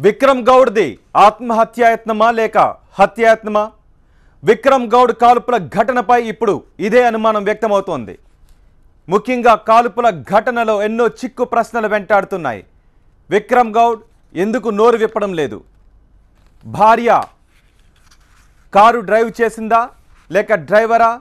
విక్రమ్ గౌడ్ది ఆత్మహత్యాయత్నమా లేక హత్యాయత్నమా? విక్రమ్ గౌడ్ కాల్పుల ఘటనపై ఇప్పుడు ఇదే అనుమానం వ్యక్తమవుతోంది. ముఖ్యంగా కాల్పుల ఘటనలో ఎన్నో చిక్కు ప్రశ్నలు వెంటాడుతున్నాయి. విక్రమ్ గౌడ్ ఎందుకు నోరు విప్పడం లేదు? భార్య కారు డ్రైవ్ చేసిందా లేక డ్రైవరా?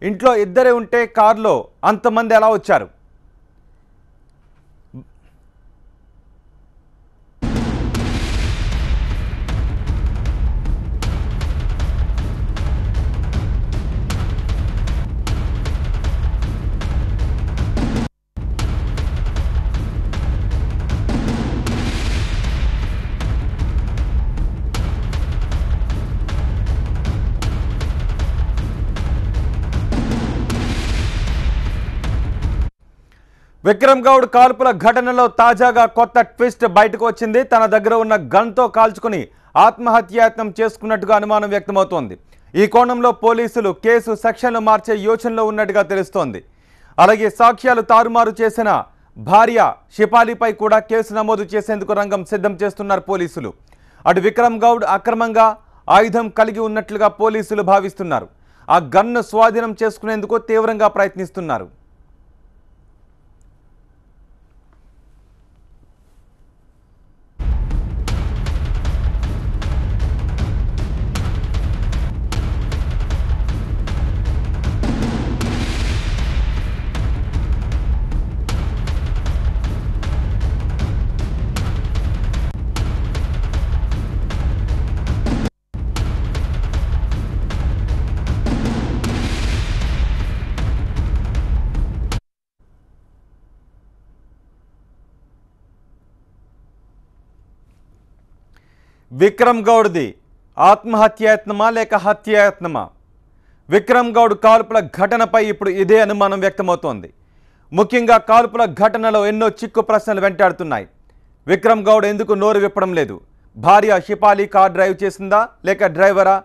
ఇంట్లో ఇద్దరే ఉంటే కారులో అంతమంది ఎలా వచ్చారు? విక్రమ్ గౌడ్ కాల్పుల ఘటనలో తాజాగా కొత్త ట్విస్ట్ బయటకు వచ్చింది. తన దగ్గర ఉన్న గన్తో కాల్చుకుని ఆత్మహత్యాయత్నం చేసుకున్నట్టుగా అనుమానం వ్యక్తమవుతోంది. ఈ కోణంలో పోలీసులు కేసు సెక్షన్లు మార్చే యోచనలో ఉన్నట్టుగా తెలుస్తోంది. అలాగే సాక్ష్యాలు తారుమారు చేసిన భార్య షిపాలిపై కూడా కేసు నమోదు చేసేందుకు రంగం సిద్ధం చేస్తున్నారు పోలీసులు. అటు విక్రమ్ గౌడ్ అక్రమంగా ఆయుధం కలిగి ఉన్నట్లుగా పోలీసులు భావిస్తున్నారు. ఆ గన్ను స్వాధీనం చేసుకునేందుకు తీవ్రంగా ప్రయత్నిస్తున్నారు. విక్రమ్ గౌడ్ది ఆత్మహత్యాయత్నమా లేక హత్యాయత్నమా? విక్రమ్ గౌడ్ కాల్పుల ఘటనపై ఇప్పుడు ఇదే అనుమానం వ్యక్తమవుతోంది. ముఖ్యంగా కాల్పుల ఘటనలో ఎన్నో చిక్కు ప్రశ్నలు వెంటాడుతున్నాయి. విక్రమ్ గౌడ్ ఎందుకు నోరు విప్పడం లేదు? భార్య షిపాలి కార్ డ్రైవ్ చేసిందా లేక డ్రైవరా?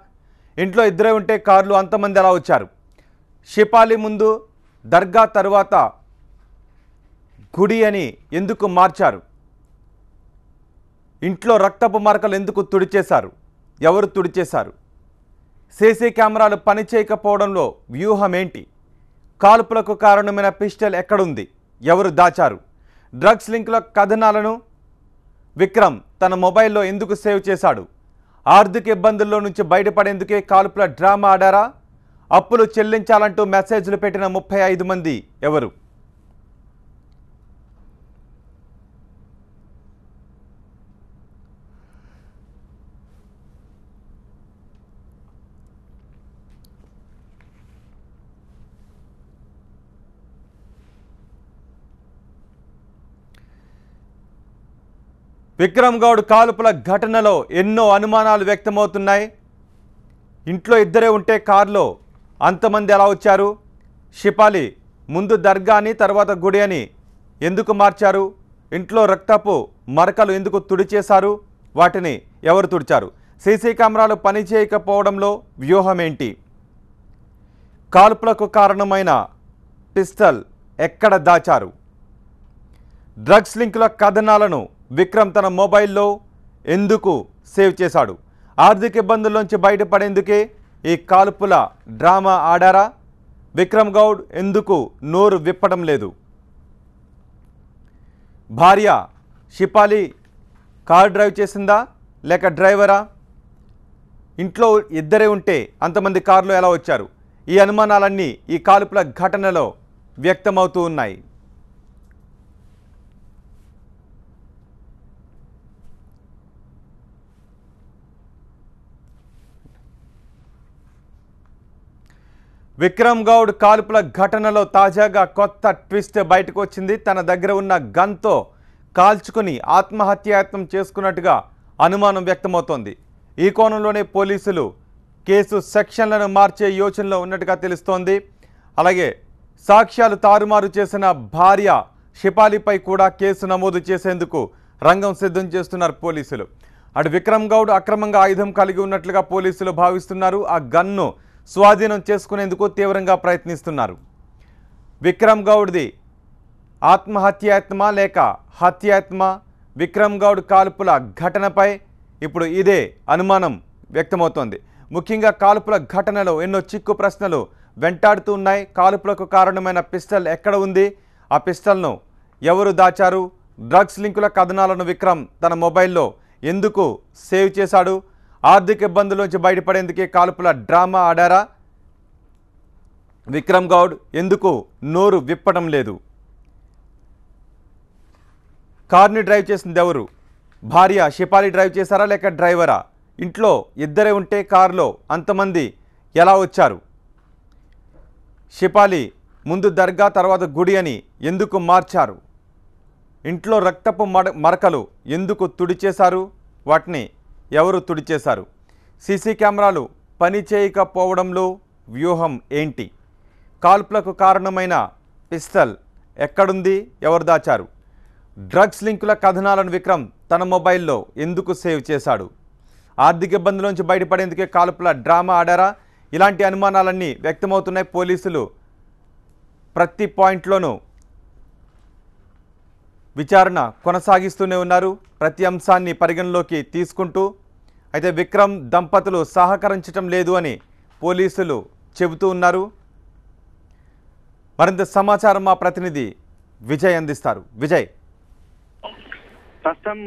ఇంట్లో ఇద్దరే ఉంటే కార్లు అంతమంది ఎలా వచ్చారు? షిపాలి ముందు దర్గా తరువాత గుడి అని ఎందుకు మార్చారు? ఇంట్లో రక్తపు మరకలు ఎందుకు తుడిచేశారు? ఎవరు తుడిచేశారు? సీసీ కెమెరాలు పనిచేయకపోవడంలో వ్యూహం ఏంటి? కాల్పులకు కారణమైన పిస్టల్ ఎక్కడుంది? ఎవరు దాచారు? డ్రగ్స్ లింకుల కథనాలను విక్రమ్ తన మొబైల్లో ఎందుకు సేవ్ చేశాడు? ఆర్థిక ఇబ్బందుల్లో నుంచి బయటపడేందుకే కాల్పుల డ్రామా ఆడారా? అప్పులు చెల్లించాలంటూ మెసేజ్లు పెట్టిన 35 మంది ఎవరు? విక్రమ్ గౌడ్ కాల్పుల ఘటనలో ఎన్నో అనుమానాలు వ్యక్తమవుతున్నాయి. ఇంట్లో ఇద్దరే ఉంటే కారులో అంతమంది ఎలా వచ్చారు? షిపాలి ముందు దర్గా అని తర్వాత గుడి అని ఎందుకు మార్చారు? ఇంట్లో రక్తపు మరకలు ఎందుకు తుడిచేశారు? వాటిని ఎవరు తుడిచారు? సీసీ కెమెరాలు పనిచేయకపోవడంలో వ్యూహం ఏంటి? కాల్పులకు కారణమైన పిస్టల్ ఎక్కడ దాచారు? డ్రగ్స్ లింకుల కథనాలను విక్రమ్ తన మొబైల్లో ఎందుకు సేవ్ చేశాడు? ఆర్థిక ఇబ్బందుల్లోంచి బయటపడేందుకే ఈ కాల్పుల డ్రామా ఆడారా? విక్రమ్ గౌడ్ ఎందుకు నోరు విప్పడం లేదు? భార్య షిపాలి కార్ డ్రైవ్ చేసిందా లేక డ్రైవరా? ఇంట్లో ఇద్దరే ఉంటే అంతమంది కార్లు ఎలా వచ్చారు? ఈ అనుమానాలన్నీ ఈ కాల్పుల ఘటనలో వ్యక్తమవుతూ ఉన్నాయి. విక్రమ్ గౌడ్ కాల్పుల ఘటనలో తాజాగా కొత్త ట్విస్ట్ బయటకు వచ్చింది. తన దగ్గర ఉన్న గన్తో కాల్చుకుని ఆత్మహత్యాయత్నం చేసుకున్నట్టుగా అనుమానం వ్యక్తమవుతోంది. ఈ కోణంలోనే పోలీసులు కేసు సెక్షన్లను మార్చే యోచనలో ఉన్నట్టుగా తెలుస్తోంది. అలాగే సాక్ష్యాలు తారుమారు చేసిన భార్య షిపాలిపై కూడా కేసు నమోదు చేసేందుకు రంగం సిద్ధం చేస్తున్నారు పోలీసులు. అటు విక్రమ్ గౌడ్ అక్రమంగా ఆయుధం కలిగి ఉన్నట్లుగా పోలీసులు భావిస్తున్నారు. ఆ గన్ను స్వాధీనం చేసుకునేందుకు తీవ్రంగా ప్రయత్నిస్తున్నారు. విక్రమ్ గౌడ్ది ఆత్మహత్యాయత్నమా లేక హత్యాయత్నమా? విక్రమ్ గౌడ్ కాల్పుల ఘటనపై ఇప్పుడు ఇదే అనుమానం వ్యక్తమవుతోంది. ముఖ్యంగా కాల్పుల ఘటనలో ఎన్నో చిక్కు ప్రశ్నలు వెంటాడుతూ ఉన్నాయి. కాల్పులకు కారణమైన పిస్టల్ ఎక్కడ ఉంది, ఆ పిస్టల్ను ఎవరు దాచారు, డ్రగ్స్ లింకుల కథనాలను విక్రమ్ తన మొబైల్లో ఎందుకు సేవ్ చేశాడు, ఆర్థిక ఇబ్బందుల నుంచి బయటపడేందుకే కాల్పుల డ్రామా ఆడారా, విక్రమ్ గౌడ్ ఎందుకు నోరు విప్పడం లేదు, కార్ని డ్రైవ్ చేసింది ఎవరు, భార్య షిపాలి డ్రైవ్ చేశారా లేక డ్రైవరా, ఇంట్లో ఇద్దరే ఉంటే కారులో అంతమంది ఎలా వచ్చారు, షిపాలి ముందు దర్గా తర్వాత గుడి అని ఎందుకు మార్చారు, ఇంట్లో రక్తపు మరకలు ఎందుకు తుడిచేశారు, వాటిని ఎవరు తుడిచేశారు, సీసీ కెమెరాలు పనిచేయకపోవడంలో వ్యూహం ఏంటి, కాల్పులకు కారణమైన పిస్టల్ ఎక్కడుంది, ఎవరు దాచారు, డ్రగ్స్ లింకుల కథనాలను విక్రమ్ తన మొబైల్లో ఎందుకు సేవ్ చేశాడు, ఆర్థిక ఇబ్బందుల నుంచి బయటపడేందుకే కాల్పుల డ్రామా ఆడారా, ఇలాంటి అనుమానాలన్నీ వ్యక్తమవుతున్నాయి. పోలీసులు ప్రతి పాయింట్లోనూ విచారణ కొనసాగిస్తూనే ఉన్నారు, ప్రతి అంశాన్ని పరిగణలోకి తీసుకుంటూ. అయితే విక్రమ్ దంపతులు సహకరించడం లేదు అని పోలీసులు చెబుతూ ఉన్నారు. మరింత సమాచారం మా ప్రతినిధి విజయ్ అందిస్తారు. విజయ్, ప్రస్తుతం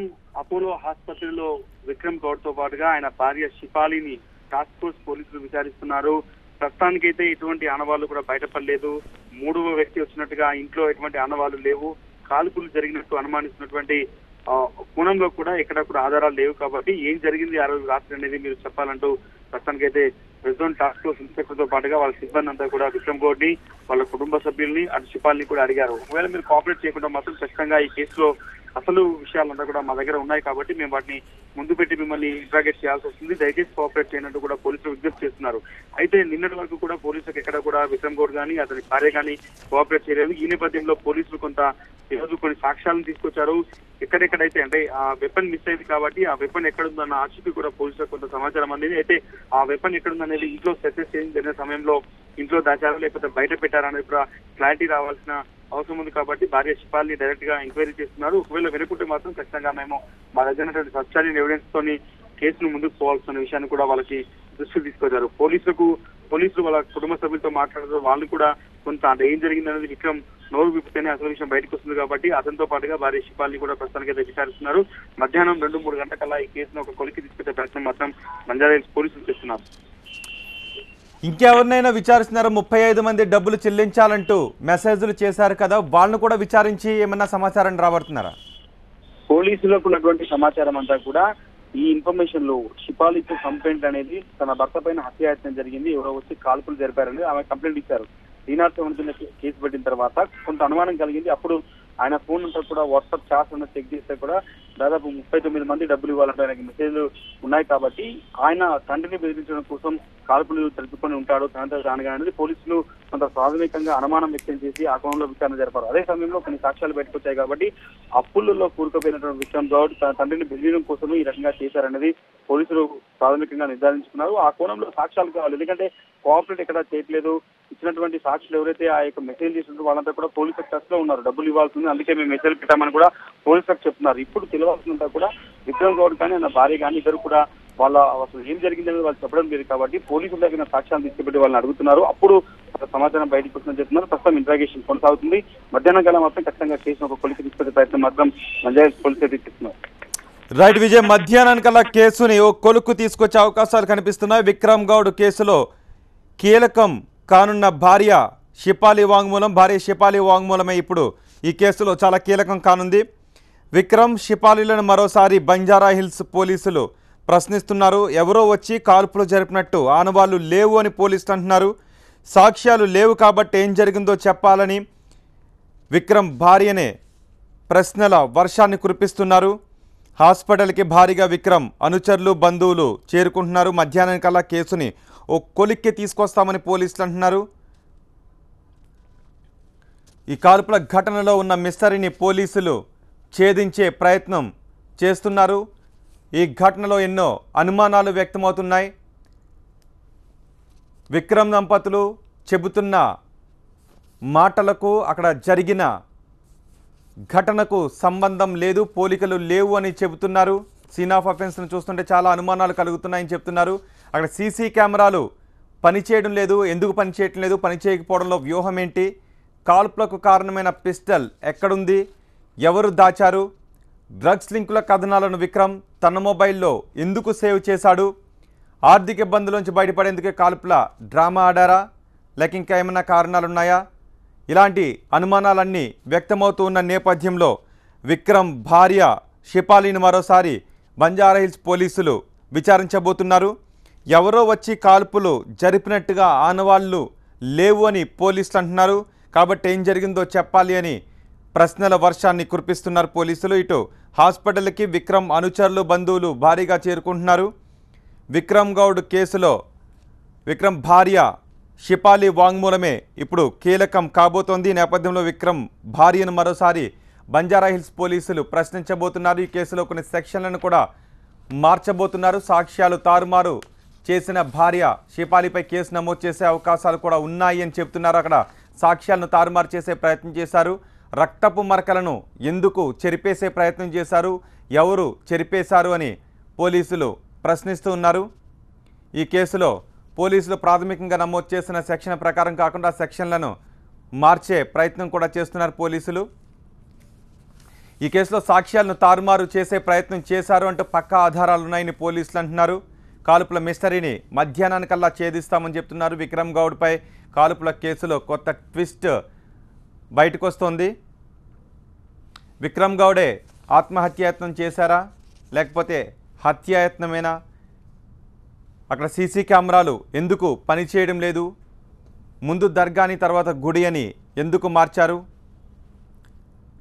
అపోలో ఆసుపత్రిలో విక్రమ్ గౌడ్ తో పాటుగా ఆయన భార్య షిపాలిని టాస్క్ ఫోర్స్ పోలీసులు విచారిస్తున్నారు. ప్రస్తుతానికైతే ఎటువంటి ఆనవాళ్లు కూడా బయటపడలేదు. మూడవ వ్యక్తి వచ్చినట్టుగా ఇంట్లో ఎటువంటి ఆనవాళ్లు లేవు. కాల్పులు జరిగినట్టు అనుమానిస్తున్నటువంటి కోణంలో కూడా ఎక్కడ కూడా ఆధారాలు లేవు. కాబట్టి ఏం జరిగింది ఆ రోజు రాత్రి అనేది మీరు చెప్పాలంటూ ప్రస్తుతానికైతే రెడ్ టాస్క్ ఫోర్స్ ఇన్స్పెక్టర్ తో పాటుగా వాళ్ళ సిబ్బంది అంతా కూడా విక్రమ్ గౌడ్ ని, వాళ్ళ కుటుంబ సభ్యుల్ని, అటు షిపాల్ని కూడా అడిగారు. ఒకవేళ మీరు కోఆపరేట్ చేయకుండా మాత్రం ఖచ్చితంగా ఈ కేసులో అసలు విషయాలంతా కూడా మా దగ్గర ఉన్నాయి కాబట్టి మేము వాటిని ముందు పెట్టి మిమ్మల్ని ఇంట్రాగేట్ చేయాల్సి వస్తుంది, దయచేసి కోఆపరేట్ చేయనట్టు కూడా పోలీసులు విజ్ఞప్తి చేస్తున్నారు. అయితే నిన్నటి వరకు కూడా పోలీసులకు ఎక్కడ కూడా విక్రమ్ గౌడ్ కానీ అతని భార్య కానీ కోఆపరేట్ చేయలేదు. ఈ నేపథ్యంలో పోలీసులు ఈరోజు కొన్ని సాక్ష్యాలను తీసుకొచ్చారు. ఎక్కడెక్కడైతే అంటే ఆ వెపన్ మిస్ అయింది కాబట్టి ఆ వెపన్ ఎక్కడుందన్న ఆచూకీ కూడా పోలీసులకు కొంత సమాచారం అందింది. అయితే ఆ వెపన్ ఎక్కడుందనేది ఇంట్లో సెర్చెస్ జరిగిన సమయంలో ఇంట్లో దాచారా లేకపోతే బయట పెట్టారా అనేది కూడా క్లారిటీ రావాల్సిన అవసరం ఉంది. కాబట్టి భార్య షిపాల్ని డైరెక్ట్ గా ఎంక్వైరీ చేస్తున్నారు. ఒకవేళ వెనుకుంటే మాత్రం ఖచ్చితంగా మేము మా దగ్గర సబ్స్టాలియన్ ఎవిడెన్స్ తోని కేసును ముందుకు పోవాల్సిన విషయాన్ని కూడా వాళ్ళకి దృష్టికి తీసుకొచ్చారు. పోలీసులు వాళ్ళ కుటుంబ సభ్యులతో మాట్లాడారు. వాళ్ళు కూడా కొంత అంటే ఏం జరిగిందనేది విక్రమ్ నోరు విప్పితేనే అసలు విషయం బయటకు వస్తుంది కాబట్టి అతనితో పాటుగా భార్య షిపాల్ని కూడా ప్రస్తుతానికి అయితే విచారిస్తున్నారు. మధ్యాహ్నం 2-3 గంటలకల్లా ఈ కేసును ఒక కొలికి తీసుకొచ్చే ప్రయత్నం మాత్రం బంజారాహిల్స్ పోలీసులు చేస్తున్నారు. ఇంకెవరినైనా విచారిస్తున్నారు? 35 మంది డబ్బులు చెల్లించాలంటూ మెసేజ్లు చేశారు కదా, వాళ్ళను కూడా విచారించి ఏమన్నా సమాచారం రాబడుతున్నారా? పోలీసులకు ఉన్నటువంటి సమాచారం అంతా కూడా ఈ ఇన్ఫర్మేషన్ లో షిపాలితో కంప్లైంట్ అనేది తన భర్త పైన హత్యాయత్నం జరిగింది, ఎవరో వచ్చి కాల్పులు జరిపారని ఆమె కంప్లైంట్ ఇచ్చారు. ఈనాడు కేసు పెట్టిన తర్వాత కొంత అనుమానం కలిగింది. అప్పుడు ఆయన ఫోన్ అంతా కూడా వాట్సాప్ చాట్స్ అన్న చెక్ చేస్తే కూడా దాదాపు 39 మంది డబ్బులు ఇవ్వాలంటే ఆయనకి మెసేజ్లు ఉన్నాయి. కాబట్టి ఆయన తండ్రిని బెదిరించడం కోసం కాల్పులు తెలుసుకొని ఉంటాడు తనంతా తానుగా అనేది పోలీసులు కొంత ప్రాథమికంగా అనుమానం వ్యక్తం చేసి ఆ కోణంలో విచారణ జరిపారు. అదే సమయంలో కొన్ని సాక్ష్యాలు బయటకు వచ్చాయి కాబట్టి అప్పుల్లో కూరుకుపోయినటువంటి విక్రమ్ గౌడ్ తన తండ్రిని బెదిరించడం కోసం ఈ రకంగా చేశారనేది పోలీసులు ప్రాథమికంగా నిర్ధారించుకున్నారు. ఆ కోణంలో సాక్ష్యాలు కావాలి, ఎందుకంటే కోఆపరేట్ ఎక్కడ చేయట్లేదు. ఇచ్చినటువంటి సాక్షులు ఎవరైతే ఆ యొక్క మెసేజ్ చేసినట్టు వాళ్ళంతా కూడా పోలీసులకు టచ్ లో ఉన్నారు, డబ్బులు ఇవ్వాల్సింది, అందుకే మేము మెసేజ్ పెట్టామని కూడా పోలీసులకు చెప్తున్నారు. ఇప్పుడు తెలియాల్సినంతా కూడా విక్రమ్ గౌడ్ కానీ ఆయన భార్య కానీ ఇద్దరు కూడా వాళ్ళ అసలు ఏం జరిగిందనేది వాళ్ళు చెప్పడం లేదు. కాబట్టి పోలీసుల దగ్గర సాక్ష్యాలు తీసుకుపెట్టి వాళ్ళని అడుగుతున్నారు. అప్పుడు సమాచారం బయటకు వస్తుందని చెప్తున్నారు. ప్రస్తుతం ఇంట్రాగేషన్ కొనసాగుతుంది. మధ్యాహ్నం కాలం మాత్రం ఖచ్చితంగా కేసును ఒక కొలికి తీసుకొచ్చే ప్రయత్నం మాత్రం బంజారాహిల్స్ పోలీసులు చేస్తున్నారు. రైట్ విజయ్, మధ్యాహ్నానికల్లా కేసుని ఓ కొలుకు తీసుకొచ్చే అవకాశాలు కనిపిస్తున్నాయి. విక్రమ్ గౌడ్ కేసులో కీలకం కానున్న భార్య షిపాలి వాంగ్మూలమే ఇప్పుడు ఈ కేసులో చాలా కీలకం కానుంది. విక్రమ్ షిపాలిలను మరోసారి బంజారాహిల్స్ పోలీసులు ప్రశ్నిస్తున్నారు. ఎవరో వచ్చి కాల్పులు జరిపినట్టు ఆనవాళ్లు లేవు అని పోలీసులు అంటున్నారు. సాక్ష్యాలు లేవు కాబట్టి ఏం జరిగిందో చెప్పాలని విక్రమ్ భార్యనే ప్రశ్నల వర్షాన్ని కురిపిస్తున్నారు. హాస్పిటల్కి భారీగా విక్రమ్ అనుచరులు బంధువులు చేరుకుంటున్నారు. మధ్యాహ్నానికల్లా కేసుని ఓ కొలిక్కి తీసుకొస్తామని పోలీసులు అంటున్నారు. ఈ కాల్పుల ఘటనలో ఉన్న మిస్టరీని పోలీసులు ఛేదించే ప్రయత్నం చేస్తున్నారు. ఈ ఘటనలో ఎన్నో అనుమానాలు వ్యక్తమవుతున్నాయి. విక్రమ్ దంపతులు చెబుతున్న మాటలకు అక్కడ జరిగిన ఘటనకు సంబంధం లేదు, పోలికలు లేవు అని చెబుతున్నారు. సీన్ ఆఫ్ అఫెన్స్ను చూస్తుంటే చాలా అనుమానాలు కలుగుతున్నాయని చెప్తున్నారు. అక్కడ సీసీ కెమెరాలు పనిచేయడం లేదు, ఎందుకు పనిచేయటం లేదు, పనిచేయకపోవడంలో వ్యూహం ఏంటి, కాల్పులకు కారణమైన పిస్టల్ ఎక్కడుంది, ఎవరు దాచారు, డ్రగ్స్ లింకుల కథనాలను విక్రమ్ తన మొబైల్లో ఎందుకు సేవ్ చేశాడు, ఆర్థిక ఇబ్బందులోంచి బయటపడేందుకే కాల్పుల డ్రామా ఆడారా, లేక ఇంకా ఏమైనా కారణాలున్నాయా, ఇలాంటి అనుమానాలన్నీ వ్యక్తమవుతూ ఉన్న నేపథ్యంలో విక్రమ్ భార్య షిపాలిని మరోసారి బంజారాహిల్స్ పోలీసులు విచారించబోతున్నారు. ఎవరో వచ్చి కాల్పులు జరిపినట్టుగా ఆనవాళ్లు లేవు అని పోలీసులు అంటున్నారు. కాబట్టి ఏం జరిగిందో చెప్పాలి అని ప్రశ్నల వర్షాన్ని కురిపిస్తున్నారు పోలీసులు. ఇటు హాస్పిటల్కి విక్రమ్ అనుచరులు బంధువులు భారీగా చేరుకుంటున్నారు. విక్రమ్ గౌడ్ కేసులో విక్రమ్ భార్య షిపాలి వాంగ్మూలమే ఇప్పుడు కీలకం కాబోతోంది. ఈ నేపథ్యంలో విక్రమ్ భార్యను మరోసారి బంజారాహిల్స్ పోలీసులు ప్రశ్నించబోతున్నారు. ఈ కేసులో కొన్ని సెక్షన్లను కూడా మార్చబోతున్నారు. సాక్ష్యాలు తారుమారు చేసిన భార్య షిపాలిపై కేసు నమోదు చేసే అవకాశాలు కూడా ఉన్నాయి అని చెప్తున్నారు. అక్కడ సాక్ష్యాలను తారుమారు చేసే ప్రయత్నం చేశారు. రక్తపు మరకలను ఎందుకు చెరిపేసే ప్రయత్నం చేశారు, ఎవరు చెరిపేశారు అని పోలీసులు ప్రశ్నిస్తూ ఉన్నారు. ఈ కేసులో పోలీసులు ప్రాథమికంగా నమోదు చేసిన సెక్షన్ ప్రకారం కాకుండా సెక్షన్లను మార్చే ప్రయత్నం కూడా చేస్తున్నారు పోలీసులు. ఈ కేసులో సాక్ష్యాలను తారుమారు చేసే ప్రయత్నం చేశారు అంటూ పక్కా ఆధారాలు ఉన్నాయని పోలీసులు అంటున్నారు. కాల్పుల మిస్టరీని మధ్యాహ్నానికల్లా ఛేదిస్తామని చెప్తున్నారు. విక్రమ్ గౌడ్పై కాల్పుల కేసులో కొత్త ట్విస్ట్ బయటకు వస్తోంది. విక్రమ్ గౌడే ఆత్మహత్యాయత్నం చేశారా, లేకపోతే హత్యాయత్నమేనా, అక్కడ సీసీ కెమెరాలు ఎందుకు పనిచేయడం లేదు, ముందు దర్గాని తర్వాత గుడి అని ఎందుకు మార్చారు,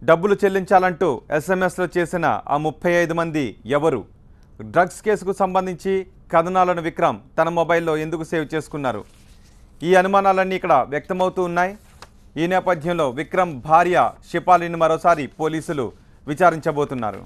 డబ్బులు చెల్లించాలంటూ ఎస్ఎంఎస్లో చేసిన ఆ 35 మంది ఎవరు, డ్రగ్స్ కేసుకు సంబంధించి కథనాలను విక్రమ్ తన మొబైల్లో ఎందుకు సేవ్ చేసుకున్నారు, ఈ అనుమానాలన్నీ ఇక్కడ వ్యక్తమవుతూ ఉన్నాయి. ఈ నేపథ్యంలో విక్రమ్ భార్య షిపాలిని మరోసారి పోలీసులు విచారించబోతున్నారు.